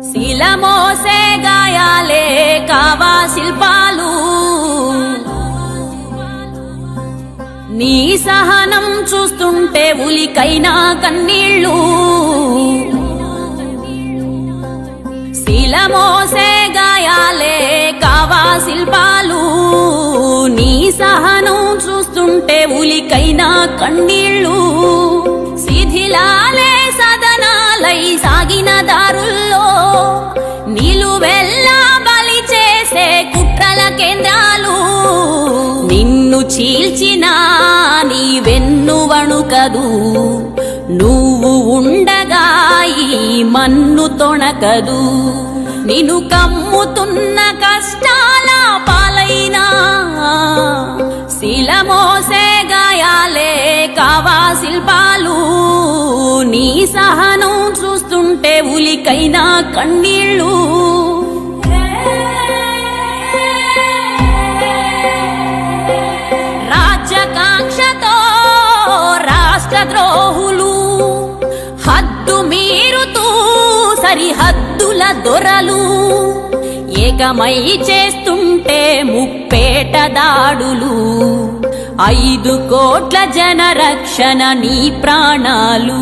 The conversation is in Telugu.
శిలమోసే గాయాలే కావా శిల్పాలు నీ సహనం చూస్తుంటే ఉలికైనా కన్నీళ్ళు శిలమోసే గాయాలే కావా శిల్పాలు నీ సహనం చూస్తుంటే ఉలికైనా కన్నీళ్ళు శిథిలాలే సదనాలై సాగిన దారుల్లో నిలువెల్లా బలి చేసే కుట్రల కేంద్రాలు నిన్ను చీల్చిన నీ వెన్ను వణుకదు నువ్వు ఉండగా ఈ మన్ను తొణకదు నిన్ను కమ్ముతున్న కష్టాల పాలైనా శిలమోసే గాయాలే కావా శిల్పాలు నీ సహనం చూస్తుంటే ఉలికైనా కన్నీళ్ళు రాజ్యకాంక్షతో రాష్ట్రద్రోహులు హద్దు మీరుతూ సరిహద్దుల దొరలు ఏకమై చేస్తుంటే ముప్పేట దాడులు 5 కోట్ల జన రక్షణ నీ ప్రాణాలు